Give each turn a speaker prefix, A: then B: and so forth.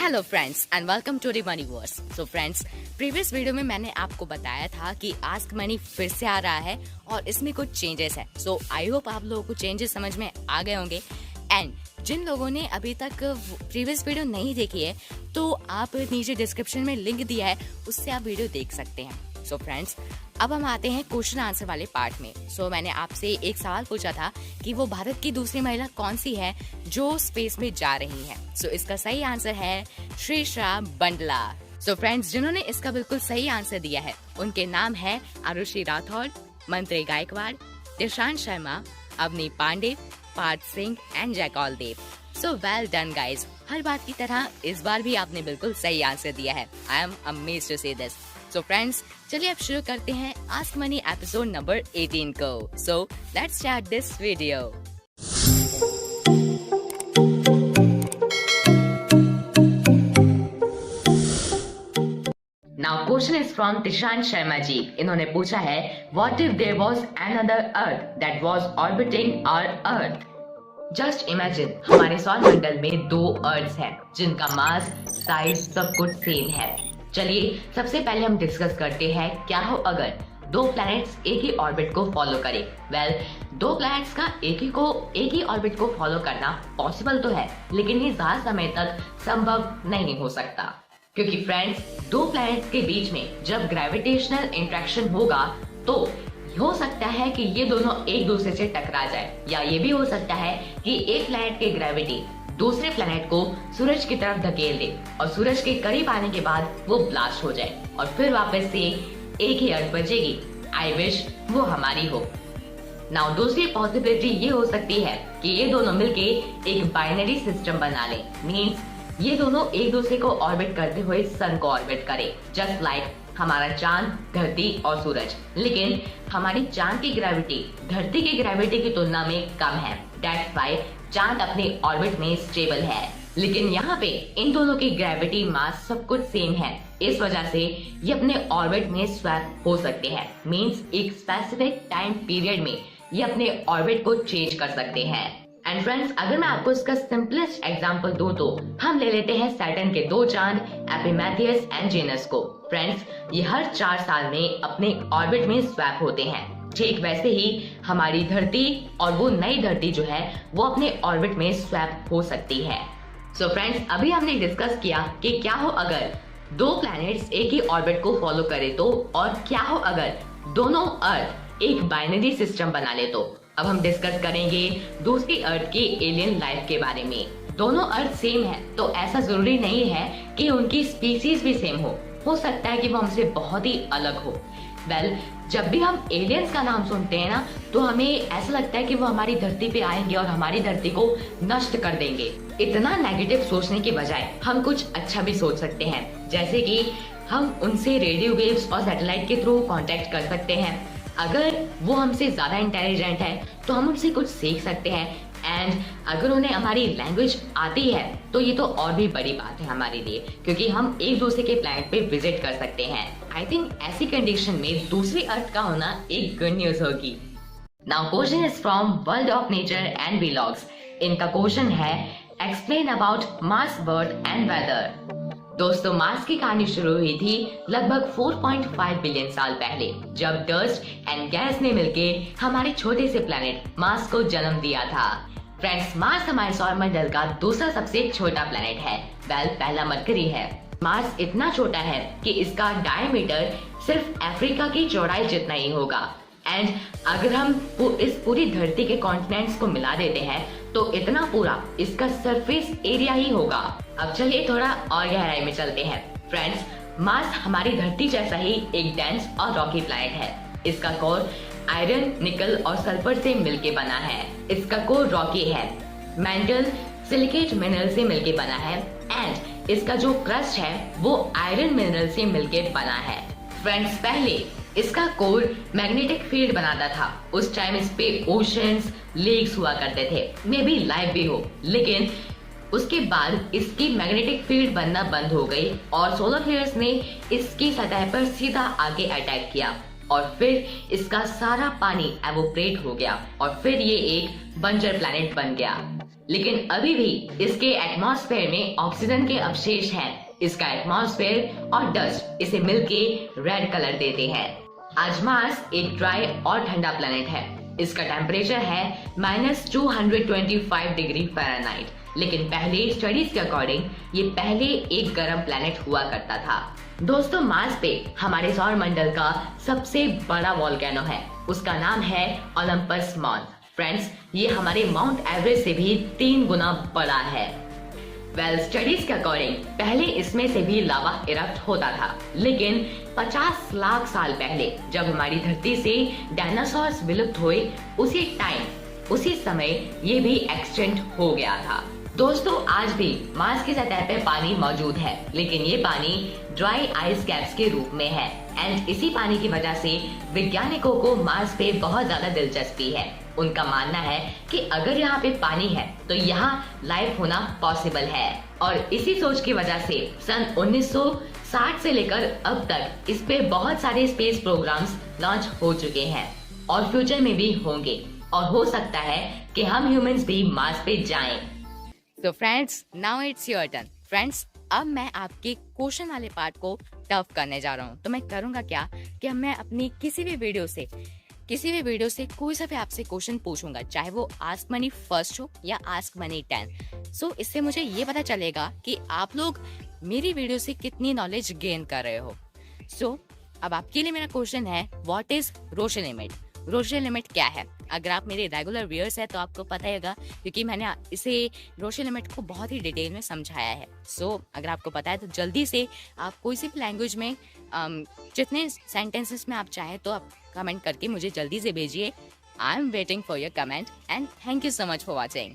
A: Hello friends and welcome to the Moneyverse. So friends, previous video में मैंने आपको बताया था कि आस्क मनी फिर से आ रहा है और इसमें कुछ चेंजेस है। सो आई होप आप लोगों को चेंजेस समझ में आ गए होंगे। एंड जिन लोगों ने अभी तक प्रीवियस वीडियो नहीं देखी है तो आप नीचे डिस्क्रिप्शन में लिंक दिया है, उससे आप वीडियो देख सकते हैं। सो फ्रेंड्स, अब हम आते हैं क्वेश्चन आंसर वाले पार्ट में। सो मैंने आपसे एक सवाल पूछा था कि वो भारत की दूसरी महिला कौन सी है जो स्पेस में जा रही है। सो इसका सही आंसर है श्रीषा बंडला। सो फ्रेंड्स, जिन्होंने इसका बिल्कुल सही आंसर दिया है उनके नाम है Arushi Rathore, Mantri Gaikwad, Dishant Sharma, Avni Pandey, Parth Singh and Jaikaul Dev. So well done guys. हर बात की तरह इस बार भी आपने बिल्कुल सही आंसर दिया है। आई एम अमेज्ड टू से दिस। सो फ्रेंड्स, चलिए अब शुरू करते हैं आस्क मनी एपिसोड नंबर 18 को। So let's start this video. Now question is from Dishant Sharma ji. इन्होंने पूछा है, what if there was another earth that was orbiting our earth. Just imagine, हमारे सौर मंडल में दो अर्थ्स हैं जिनका मास, साइज सब कुछ सेम है। चलिए सबसे पहले हम डिस्कस करते हैं क्या हो अगर दो प्लैनेट्स एक ही ऑर्बिट को फॉलो करें। वेल, दो प्लैनेट्स का एक ही ऑर्बिट को फॉलो करना पॉसिबल तो है, लेकिन ये ज्यादा समय तक संभव नहीं हो सकता, क्योंकि फ्रेंड्स, दो प्लैनेट्स के बीच में जब ग्रेविटेशनल इंट्रैक्शन होगा तो हो सकता है कि ये दोनों एक दूसरे से टकरा जाए, या ये भी हो सकता है कि एक प्लैनेट की ग्रेविटी दूसरे प्लैनेट को सूरज की तरफ धकेल दे और सूरज के करीब आने के बाद वो ब्लास्ट हो जाए और फिर वापस से एक ही अर्थ बचेगी। आई विश वो हमारी हो। नाउ दूसरी पॉसिबिलिटी ये हो सकती है कि ये दोनों मिलके एक बाइनरी सिस्टम बना ले। मींस ये दोनों एक दूसरे को ऑर्बिट करते हुए सन को ऑर्बिट करे, जस्ट लाइक हमारा चांद, धरती और सूरज। लेकिन हमारी चांद की ग्रेविटी धरती की ग्रेविटी की तुलना में कम है। दैट्स व्हाई चांद अपने ऑर्बिट में स्टेबल है। लेकिन यहाँ पे इन दोनों की ग्रेविटी, मास सब कुछ सेम है। इस वजह से ये अपने ऑर्बिट में स्वैप हो सकते हैं। मींस एक स्पेसिफिक टाइम पीरियड में ये अपने ऑर्बिट को चेंज कर सकते हैं। एंड फ्रेंड्स, अगर मैं आपको इसका सिंपलेस्ट एग्जांपल दूं तो हम ले लेते हैं सैटर्न के दो चांद एपिमेथियस एंड जेनस को। फ्रेंड्स, ये हर 4 साल में अपने ऑर्बिट में स्वैप होते हैं। ठीक वैसे ही हमारी धरती और वो नई धरती जो है वो अपने ऑर्बिट में स्वैप हो सकती है। सो फ्रेंड्स, अभी हमने डिस्कस किया कि क्या हो अगर दो प्लैनेट्स एक ही ऑर्बिट को फॉलो करे तो, और क्या हो अगर दोनों अर्थ एक बाइनरी सिस्टम बना ले तो। अब हम डिस्कस करेंगे दूसरी अर्थ की एलियन लाइफ के बारे में। दोनों अर्थ सेम है तो ऐसा जरूरी नहीं है कि उनकी स्पीसीज भी सेम हो सकता है कि वो हमसे बहुत ही अलग हो। वेल, जब भी हम एलियंस का नाम सुनते हैं ना तो हमें ऐसा लगता है कि वो हमारी धरती पे आएंगे और हमारी धरती को नष्ट कर देंगे। इतना नेगेटिव सोचने के बजाय हम कुछ अच्छा भी सोच सकते हैं, जैसे कि हम उनसे रेडियो वेव्स और सैटेलाइट के थ्रू कांटेक्ट कर सकते हैं। अगर वो हमसे ज्यादा इंटेलिजेंट है तो हम उनसे कुछ सीख सकते हैं। एंड अगर उन्हें हमारी लैंग्वेज आती है तो ये तो और भी बड़ी बात है हमारे लिए, क्योंकि हम एक दूसरे के प्लैनेट पे विजिट कर सकते हैं। आई थिंक ऐसी कंडीशन में दूसरी अर्थ का होना एक गुड न्यूज होगी। Now question is from world of nature and vlogs. इनका क्वेश्चन है, explain about Mars birth and weather. दोस्तों, मार्स की कहानी शुरू हुई थी लगभग 4.5 बिलियन साल पहले, जब डस्ट एंड गैस ने मिलके हमारे छोटे से प्लैनेट मार्स को जन्म दिया था। फ्रेंड्स, मार्स हमारे सौरमंडल का दूसरा सबसे छोटा प्लैनेट है। वेल, पहला मरकरी है। मार्स इतना छोटा है कि इसका डायमीटर सिर्फ अफ्रीका की चौड़ाई जितना ही होगा। एंड अगर हम इस पूरी धरती के कॉन्टिनेंट्स को मिला देते हैं तो इतना पूरा इसका सरफेस एरिया ही होगा। अब चलिए थोड़ा और गहराई में चलते हैं। फ्रेंड्स, मार्स हमारी धरती जैसा ही एक डेंस और रॉकी प्लैनेट है। इसका कोर आयरन, निकल और सल्फर से मिलके बना है। इसका कोर रॉकी है, मेंटल सिलिकेट मिनरल से मिलके बना है, एंड इसका जो क्रस्ट है वो आयरन मिनरल से मिलके बना है। फ्रेंड्स, पहले इसका कोर मैग्नेटिक फील्ड बनाता था। उस टाइम इस पे ओशंस, लेक्स हुआ करते थे, मे बी लाइफ भी हो। लेकिन उसके बाद इसकी मैग्नेटिक फील्ड बनना बंद हो गई और सोलर फ्लेयर्स ने इसकी सतह पर सीधा आके अटैक किया और फिर इसका सारा पानी एवोपरेट हो गया और फिर ये एक बंजर प्लैनेट बन गया। लेकिन अभी भी इसके एटमॉस्फेयर में ऑक्सीजन के अवशेष हैं। इसका एटमॉस्फेयर और डस्ट इसे मिलके रेड कलर देते हैं। आज मार्स एक ड्राई और ठंडा प्लेनेट है। इसका टेम्परेचर है -225 डिग्री फ़ारेनहाइट। लेकिन पहले स्टडीज के अकॉर्डिंग ये पहले एक गर्म प्लेनेट हुआ करता था। दोस्तों, मार्स पे हमारे सौर मंडल का सबसे बड़ा वोल्केनो है। उसका नाम है ओलंपस मॉन। फ्रेंड्स, ये हमारे माउंट एवरेस्ट से भी 3 गुना बड़ा है। स्टडीज के अकॉर्डिंग पहले इसमें से भी लावा इरप्ट होता था, लेकिन 50 लाख साल पहले जब हमारी धरती से डायनासोर्स विलुप्त हुए, उसी समय ये भी एक्सटिंक्ट हो गया था। दोस्तों, आज भी मार्स की सतह पे पानी मौजूद है, लेकिन ये पानी ड्राई आइस कैप्स के रूप में है। एंड इसी पानी की वजह से वैज्ञानिकों को मार्स पे बहुत ज्यादा दिलचस्पी है। उनका मानना है कि अगर यहाँ पे पानी है तो यहाँ लाइफ होना पॉसिबल है। और इसी सोच की वजह से सन 1960 से लेकर अब तक इस पे बहुत सारे स्पेस प्रोग्राम्स लॉन्च हो चुके हैं और फ्यूचर में भी होंगे, और हो सकता है कि हम ह्यूमंस भी मार्स पे जाएं।
B: तो friends, now it's your turn. Friends, अब मैं आपके क्वेश्चन वाले पार्ट को टफ करने जा रहा हूँ। तो मैं करूँगा क्या कि मैं अपनी किसी भी वीडियो से कोई सा भी आपसे क्वेश्चन पूछूंगा, चाहे वो आस्क मनी फर्स्ट हो या आस्क मनी 10। सो इससे मुझे ये पता चलेगा कि आप लोग मेरी वीडियो से कितनी नॉलेज गेन कर रहे हो। सो अब आपके लिए मेरा क्वेश्चन है, what is Roshan limit? Roshan limit क्या है? अगर आप मेरे रेगुलर व्यूअर्स हैं तो आपको पता ही होगा, क्योंकि मैंने इसे रोशन लिमिट को बहुत ही डिटेल में समझाया है। सो अगर आपको पता है तो जल्दी से आप कोई सी भी लैंग्वेज में जितने सेंटेंसेस में आप चाहें तो आप कमेंट करके मुझे जल्दी से भेजिए। I am waiting for your comment and thank you so much for watching.